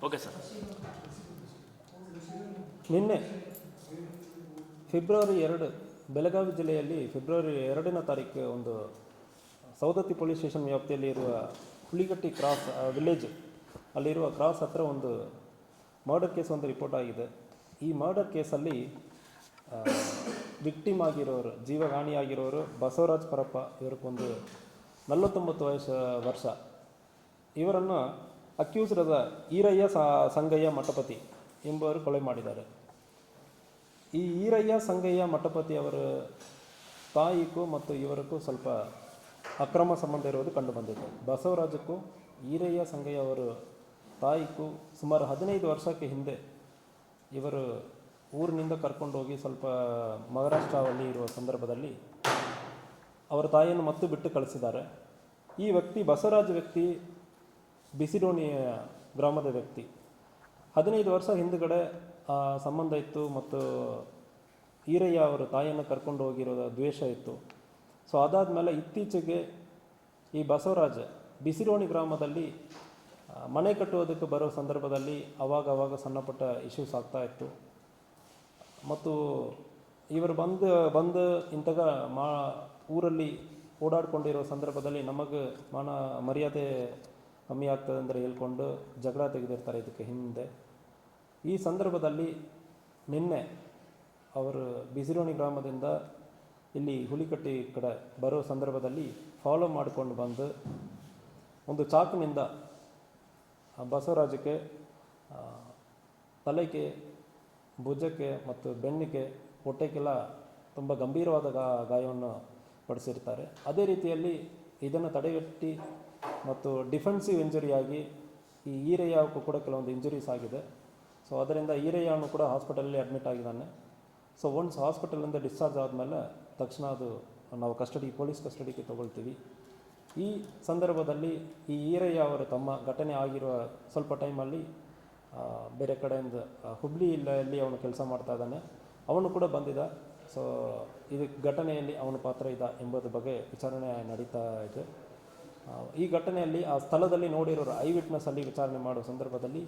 Okay sir. ನಿನ್ನೆ February 2 Belagavi ಜಿಲ್ಲೆಯಲ್ಲಿ February 2ನೇ ತಾರೀಕು ಒಂದು ಸೌದತ್ತಿ ಪೊಲೀಸ್ ಸ್ಟೇಷನ್ ವ್ಯಾಪ್ತಿಯಲ್ಲಿ ಇರುವ ಹುಲಿಗಟ್ಟಿ ಕ್ರಾಸ್ ವಿಲೇಜ್ ಅಲ್ಲಿರುವ ಕ್ರಾಸ್ ಹತ್ರ ಒಂದು ಮರ್ಡರ್ ಕೇಸ್ ಒಂದು ರಿಪೋರ್ಟ್ ಆಗಿದೆ. ಈ ಮರ್ಡರ್ ಕೇಸಲ್ಲಿ ವಿಕ್ಟಿಮ್ ಆಗಿರೋರು, ಜೀವಹಾನಿಯಾಗಿರೋರು ಬಸವರಾಜ್ ಪರಪ್ಪ, ಇವರಿಗೊಂದು 49 ವರ್ಷ. ಇವರನ್ನು ಅಕ್ಯೂಸ್ಡ್ ಈರಯ್ಯ ಸಂಗಯ್ಯ ಮಠಪತಿ ಎಂಬುವರು ಕೊಲೆ ಮಾಡಿದ್ದಾರೆ. ಈ ಈರಯ್ಯ ಸಂಗಯ್ಯ ಮಠಪತಿ ಅವರ ತಾಯಿಗೂ ಮತ್ತು ಇವರಿಗೂ ಸ್ವಲ್ಪ ಅಕ್ರಮ ಸಂಬಂಧ ಇರುವುದು ಕಂಡುಬಂದಿದೆ. ಬಸವರಾಜಕ್ಕೂ ಈರಯ್ಯ ಸಂಗಯ್ಯ ಅವರ ತಾಯಿಗೂ ಸುಮಾರು 15 ವರ್ಷಕ್ಕೆ ಹಿಂದೆ ಇವರು ಊರಿನಿಂದ ಕರ್ಕೊಂಡೋಗಿ ಸ್ವಲ್ಪ ಮಹಾರಾಷ್ಟ್ರದಲ್ಲಿ ಇರುವ ಸಂದರ್ಭದಲ್ಲಿ ಅವರ ತಾಯಿಯನ್ನು ಮತ್ತೆ ಬಿಟ್ಟು ಕಳಿಸಿದ್ದಾರೆ. ಈ ವ್ಯಕ್ತಿ ಬಸವರಾಜ ವ್ಯಕ್ತಿ ಬಿಸಿಡೋಣಿ ಗ್ರಾಮದ ವ್ಯಕ್ತಿ. 15 ವರ್ಷ ಹಿಂದುಗಡೆ ಸಂಬಂಧ ಇತ್ತು ಮತ್ತು ಈರಯ್ಯ ಅವರ ತಾಯಿಯನ್ನು ಕರ್ಕೊಂಡು ಹೋಗಿರೋ ದ್ವೇಷ ಇತ್ತು. ಸೊ ಅದಾದಮೇಲೆ ಇತ್ತೀಚೆಗೆ ಈ ಬಸವರಾಜ ಬಿಸಿರೋಣಿ ಗ್ರಾಮದಲ್ಲಿ ಮನೆ ಕಟ್ಟುವುದಕ್ಕೆ ಬರೋ ಸಂದರ್ಭದಲ್ಲಿ ಅವಾಗ ಸಣ್ಣಪುಟ್ಟ ಇಶ್ಯೂಸ್ ಆಗ್ತಾ ಇತ್ತು. ಮತ್ತು ಇವರು ಬಂದು ಇಂತಾಗ ಊರಲ್ಲಿ ಓಡಾಡ್ಕೊಂಡಿರೋ ಸಂದರ್ಭದಲ್ಲಿ ನಮಗೆ ಮರ್ಯಾದೆ ಕಮ್ಮಿ ಆಗ್ತದೆ ಅಂದರೆ ಹೇಳ್ಕೊಂಡು ಜಗಳ ತೆಗೆದಿರ್ತಾರೆ ಇದಕ್ಕೆ ಹಿಂದೆ. ಈ ಸಂದರ್ಭದಲ್ಲಿ ನಿನ್ನೆ ಅವರು ಬಿಸಿರೋಣಿ ಗ್ರಾಮದಿಂದ ಇಲ್ಲಿ ಹುಲಿಕಟ್ಟಿ ಕಡೆ ಬರೋ ಸಂದರ್ಭದಲ್ಲಿ ಫಾಲೋ ಮಾಡಿಕೊಂಡು ಬಂದು ಒಂದು ಚಾಕುನಿಂದ ಬಸವರಾಜಕ್ಕೆ ತಲೆಗೆ, ಭುಜಕ್ಕೆ ಮತ್ತು ಬೆನ್ನಿಗೆ, ಹೊಟ್ಟೆಗೆಲ್ಲ ತುಂಬ ಗಂಭೀರವಾದ ಗಾಯವನ್ನು ಪಡಿಸಿರ್ತಾರೆ. ಅದೇ ರೀತಿಯಲ್ಲಿ ಇದನ್ನು ತಡೆಗಟ್ಟಿ ಮತ್ತು ಡಿಫೆನ್ಸಿವ್ ಇಂಜುರಿಯಾಗಿ ಈ ಈರಯ್ಯಕ್ಕೂ ಕೂಡ ಕೆಲವೊಂದು ಇಂಜುರೀಸ್ ಆಗಿದೆ. ಸೊ ಅದರಿಂದ ಈರಯ್ಯನು ಕೂಡ ಹಾಸ್ಪಿಟಲಲ್ಲಿ ಅಡ್ಮಿಟ್ ಆಗಿದ್ದಾನೆ. ಸೊ ಒನ್ಸ್ ಹಾಸ್ಪಿಟಲಿಂದ ಡಿಸ್ಚಾರ್ಜ್ ಆದಮೇಲೆ ತಕ್ಷಣ ಅದು ನಾವು ಪೊಲೀಸ್ ಕಸ್ಟಡಿಗೆ ತೊಗೊಳ್ತೀವಿ. ಈ ಸಂದರ್ಭದಲ್ಲಿ ಈ ಈರಯ್ಯ ಅವರ ತಮ್ಮ ಘಟನೆ ಆಗಿರುವ ಸ್ವಲ್ಪ ಟೈಮಲ್ಲಿ ಬೇರೆ ಕಡೆಯಿಂದ ಹುಬ್ಳಿಯಲ್ಲಿ ಅವನು ಕೆಲಸ ಮಾಡ್ತಾ ಇದ್ದಾನೆ. ಅವನು ಕೂಡ ಬಂದಿದ್ದ. ಸೊ ಇದು ಘಟನೆಯಲ್ಲಿ ಅವನ ಪಾತ್ರ ಇದೆ ಎಂಬುದ್ರ ಬಗ್ಗೆ ವಿಚಾರಣೆ ನಡೀತಾ ಇದೆ. ಈ ಘಟನೆಯಲ್ಲಿ ಆ ಸ್ಥಳದಲ್ಲಿ ನೋಡಿರೋರು ಐ ವಿಟ್ನೆಸ್ಸಲ್ಲಿ ವಿಚಾರಣೆ ಮಾಡುವ ಸಂದರ್ಭದಲ್ಲಿ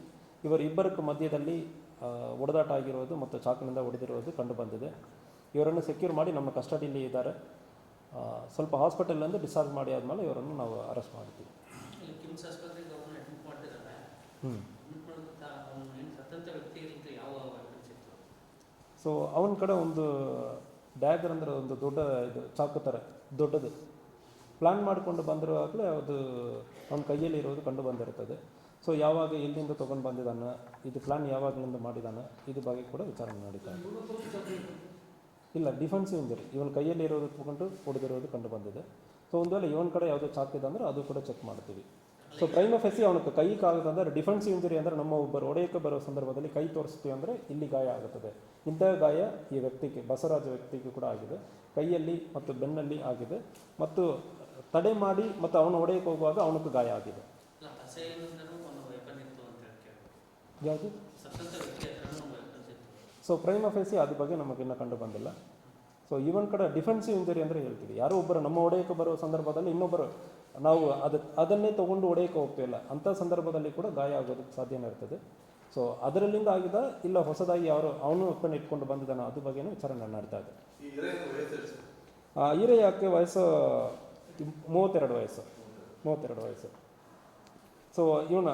ಇವರಿಬ್ಬರ ಮಧ್ಯದಲ್ಲಿ ಒಡೆದಾಟ ಆಗಿರೋದು ಮತ್ತು ಚಾಕುನಿಂದ ಹೊಡೆದಿರೋದು ಕಂಡುಬಂದಿದೆ. ಇವರನ್ನು ಸೆಕ್ಯೂರ್ ಮಾಡಿ ನಮ್ಮ ಕಸ್ಟಡಿಯಲ್ಲಿ ಇದ್ದಾರೆ. ಸ್ವಲ್ಪ ಹಾಸ್ಪಿಟಲಿಂದ ಡಿಸ್ಚಾರ್ಜ್ ಮಾಡಿ ಆದಮೇಲೆ ಇವರನ್ನು ನಾವು ಅರೆಸ್ಟ್ ಮಾಡ್ತೀವಿ. ಸೊ ಅವನ ಕಡೆ ಒಂದು ಡ್ಯಾಗರ್ ಅಂದರೆ ಒಂದು ದೊಡ್ಡ ಇದು ಚಾಕು ಥರ ದೊಡ್ಡದು ಪ್ಲ್ಯಾನ್ ಮಾಡಿಕೊಂಡು ಬಂದಿರುವಾಗಲೇ ಅದು ಅವನ ಕೈಯಲ್ಲಿ ಇರೋದು ಕಂಡು ಬಂದಿರುತ್ತದೆ. ಸೊ ಯಾವಾಗ ಎಲ್ಲಿಂದ ತೊಗೊಂಡು ಬಂದಿದ್ದಾನೆ, ಇದು ಪ್ಲ್ಯಾನ್ ಯಾವಾಗಲಿಂದ ಮಾಡಿದ್ದಾನೆ, ಇದು ಬಗ್ಗೆ ಕೂಡ ವಿಚಾರಣೆ ನಡೀತಾ ಇದೆ. ಇಲ್ಲ, ಡಿಫೆನ್ಸಿವ್ ಇಂಜರಿ ಇವನ ಕೈಯಲ್ಲಿ ಇರೋದು ತೊಗೊಂಡು ಹೊಡೆದಿರೋದು ಕಂಡು ಬಂದಿದೆ. ಸೊ ಒಂದು ವೇಳೆ ಇವನ ಕಡೆ ಯಾವುದೋ ಚಾಕಿದೆ ಅಂದರೆ ಅದು ಕೂಡ ಚೆಕ್ ಮಾಡ್ತೀವಿ. ಸೊ ಪ್ರೈಮ ಫೆಸಿ ಅವನಿಗೆ ಕೈ ಕಾಗದಂದರೆ ಡಿಫೆನ್ಸಿವ್ ಇಂಜರಿ ಅಂದರೆ ನಮ್ಮ ಒಬ್ಬರು ಹೊಡೆಯೋಕ್ಕೆ ಬರೋ ಸಂದರ್ಭದಲ್ಲಿ ಕೈ ತೋರಿಸ್ತೀವಿ ಅಂದರೆ ಇಲ್ಲಿ ಗಾಯ ಆಗುತ್ತದೆ. ಇಂತಹ ಗಾಯ ಈ ವ್ಯಕ್ತಿಗೆ, ಬಸವರಾಜ ವ್ಯಕ್ತಿಗೆ ಕೂಡ ಆಗಿದೆ. ಕೈಯಲ್ಲಿ ಮತ್ತು ಬೆನ್ನಲ್ಲಿ ಆಗಿದೆ ಮತ್ತು ತಡೆ ಮಾಡಿ ಮತ್ತು ಅವನು ಹೊಡೆಯಕ್ಕೆ ಹೋಗುವಾಗ ಅವನಿಗೆ ಗಾಯ ಆಗಿದೆ. ಯಾವುದು? ಸೊ ಪ್ರೈಮ ಫೇಸಿ ಅದ್ರ ಬಗ್ಗೆ ನಮಗಿನ್ನೂ ಕಂಡು ಬಂದಿಲ್ಲ. ಸೊ ಇವನ್ ಕಡೆ ಡಿಫೆನ್ಸಿವ್ ಇಂಜರಿ ಅಂದರೆ ಹೇಳ್ತೀವಿ, ಯಾರೋ ಒಬ್ಬರು ನಮ್ಮ ಹೊಡೆಯಕ್ಕೆ ಬರೋ ಸಂದರ್ಭದಲ್ಲಿ ಇನ್ನೊಬ್ಬರು ನಾವು ಅದನ್ನೇ ತೊಗೊಂಡು ಹೊಡೆಯಕ್ಕೆ ಹೋಗ್ತಿಲ್ಲ, ಅಂಥ ಸಂದರ್ಭದಲ್ಲಿ ಕೂಡ ಗಾಯ ಆಗೋದಕ್ಕೆ ಸಾಧ್ಯನೇ ಇರ್ತದೆ. ಸೊ ಅದರಲ್ಲಿಂದ ಆಗಿದ ಇಲ್ಲ ಹೊಸದಾಗಿ ಅವನು ಒಪ್ಪನ್ನು ಇಟ್ಕೊಂಡು ಬಂದಿದ್ದಾನೋ ಅದ್ರ ಬಗ್ಗೆನೂ ವಿಚಾರಣೆ ನಡೀತಾ ಇದೆ. ಈರಯ್ಯಕ್ಕೆ ವಯಸ್ಸು 32 ವಯಸ್ಸು. ಸೊ ಇವನ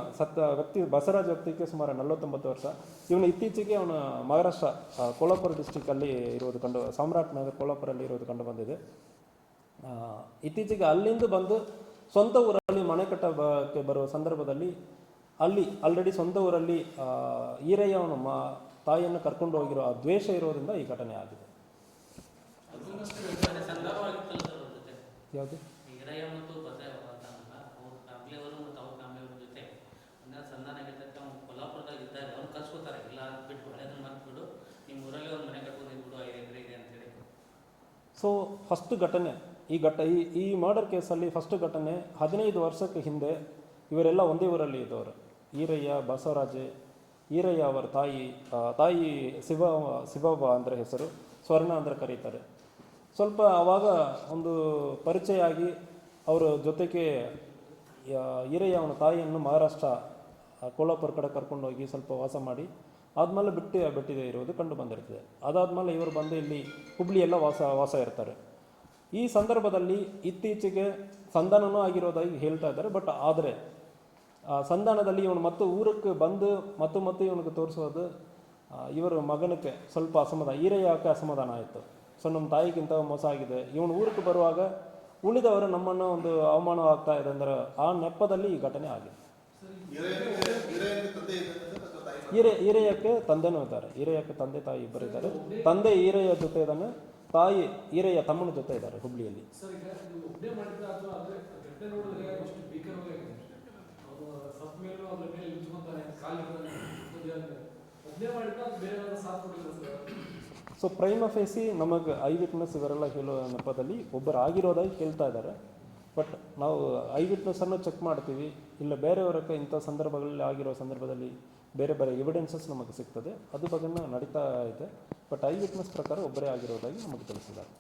ವ್ಯಕ್ತಿ ಬಸವರಾಜ್ ವ್ಯಕ್ತಿಗೆ ಸುಮಾರು 49 ವರ್ಷ. ಇವನು ಇತ್ತೀಚೆಗೆ ಅವನ ಮಹಾರಾಷ್ಟ್ರ ಕೋಲ್ಹಾಪುರ ಡಿಸ್ಟಿಕಲ್ಲಿ ಇರೋದು ಸಾಮ್ರಾಟ್ ನಗರ್ ಕೋಲ್ಹಾಪುರಲ್ಲಿ ಇರೋದು ಕಂಡು ಬಂದಿದೆ. ಇತ್ತೀಚೆಗೆ ಅಲ್ಲಿಂದ ಬಂದು ಸ್ವಂತ ಊರಲ್ಲಿ ಮನೆ ಕಟ್ಟಕ್ಕೆ ಬರುವ ಸಂದರ್ಭದಲ್ಲಿ ಅಲ್ಲಿ ಆಲ್ರೆಡಿ ಸ್ವಂತ ಊರಲ್ಲಿ ಈರಯ್ಯ ಅವನ ತಾಯಿಯನ್ನು ಕರ್ಕೊಂಡು ಹೋಗಿರೋ ಆ ದ್ವೇಷ ಇರೋದ್ರಿಂದ ಈ ಘಟನೆ ಆಗಿದೆ. ಯಾವುದು? ಸೊ ಫಸ್ಟ್ ಘಟನೆ ಈ ಮರ್ಡರ್ ಕೇಸಲ್ಲಿ ಫಸ್ಟ್ ಘಟನೆ 15 ವರ್ಷಕ್ಕೆ ಹಿಂದೆ ಇವರೆಲ್ಲ ಒಂದೇ ಊರಲ್ಲಿ ಇದ್ದವರು. ಈರಯ್ಯ, ಬಸವರಾಜ್, ಈರಯ್ಯ ಅವರ ತಾಯಿ ಶಿವಬ ಅಂದರೆ ಹೆಸರು, ಸ್ವರ್ಣ ಅಂದರೆ ಕರೀತಾರೆ. ಸ್ವಲ್ಪ ಆವಾಗ ಒಂದು ಪರಿಚಯ ಆಗಿ ಅವರ ಜೊತೆಗೆ ಈರಯ್ಯ ಅವನ ತಾಯಿಯನ್ನು ಮಹಾರಾಷ್ಟ್ರ ಕೋಲಾಪುರ ಕಡೆ ಕರ್ಕೊಂಡೋಗಿ ಸ್ವಲ್ಪ ವಾಸ ಮಾಡಿ ಆದಮೇಲೆ ಬಿಟ್ಟಿದೆ ಇರೋದು ಕಂಡು ಬಂದಿರ್ತದೆ. ಅದಾದಮೇಲೆ ಇವರು ಬಂದು ಇಲ್ಲಿ ಹುಬ್ಳಿಯೆಲ್ಲ ವಾಸ ಇರ್ತಾರೆ. ಈ ಸಂದರ್ಭದಲ್ಲಿ ಇತ್ತೀಚೆಗೆ ಸಂಧಾನನೂ ಆಗಿರೋದಾಗಿ ಹೇಳ್ತಾ ಇದ್ದಾರೆ. ಬಟ್ ಆದರೆ ಸಂಧಾನದಲ್ಲಿ ಇವನು ಮತ್ತು ಊರಕ್ಕೆ ಬಂದು ಮತ್ತು ಇವನಿಗೆ ತೋರಿಸೋದು ಇವರ ಮಗನಕ್ಕೆ ಸ್ವಲ್ಪ ಅಸಮಾಧಾನ, ಈರಯ್ಯಕ್ಕೆ ಅಸಮಾಧಾನ ಆಯಿತು. ಸೊ ನಮ್ಮ ತಾಯಿಗಿಂತ ಮೋಸ ಆಗಿದೆ, ಇವನು ಊರಿಗೆ ಬರುವಾಗ ಉಳಿದವರು ನಮ್ಮನ್ನು ಒಂದು ಅವಮಾನ ಆಗ್ತಾ ಇದೆ ಅಂದರೆ ಆ ನೆಪದಲ್ಲಿ ಈ ಘಟನೆ ಆಗಿದೆ. ಈರಯ್ಯಕ್ಕೆ ತಂದೆನೂ ಇದ್ದಾರೆ, ಈರಯ್ಯಕ್ಕೆ ತಂದೆ ತಾಯಿ ಇಬ್ಬರಿದ್ದಾರೆ. ತಂದೆ ಈರಯ್ಯ ಜೊತೆ ಇದ್ದಾನೆ, ತಾಯಿ ಈರಯ್ಯ ತಮ್ಮನ ಜೊತೆ ಇದ್ದಾರೆ ಹುಬ್ಳಿಯಲ್ಲಿ. ಸೊ ಪ್ರೈಮ ಫೇಸಿ ನಮಗೆ ಐ ವಿಟ್ನೆಸ್ ಇವರೆಲ್ಲ ಹೇಳೋ ನೆಪದಲ್ಲಿ ಒಬ್ಬರು ಆಗಿರೋದಾಗಿ ಕೇಳ್ತಾ ಇದ್ದಾರೆ. ಬಟ್ ನಾವು ಐ ವಿಟ್ನೆಸ್ಸನ್ನು ಚೆಕ್ ಮಾಡ್ತೀವಿ, ಇಲ್ಲ ಬೇರೆಯವರಕ್ಕೆ ಇಂಥ ಸಂದರ್ಭಗಳಲ್ಲಿ ಆಗಿರೋ ಸಂದರ್ಭದಲ್ಲಿ ಬೇರೆ ಎವಿಡೆನ್ಸಸ್ ನಮಗೆ ಸಿಗ್ತದೆ, ಅದು ಬಗ್ಗೆ ನಡೀತಾ ಇದೆ. ಬಟ್ ಐ ವಿಟ್ನೆಸ್ ಪ್ರಕಾರ ಒಬ್ಬರೇ ಆಗಿರೋದಾಗಿ ನಮಗೆ ತಿಳಿಸಿದ್ದಾರೆ.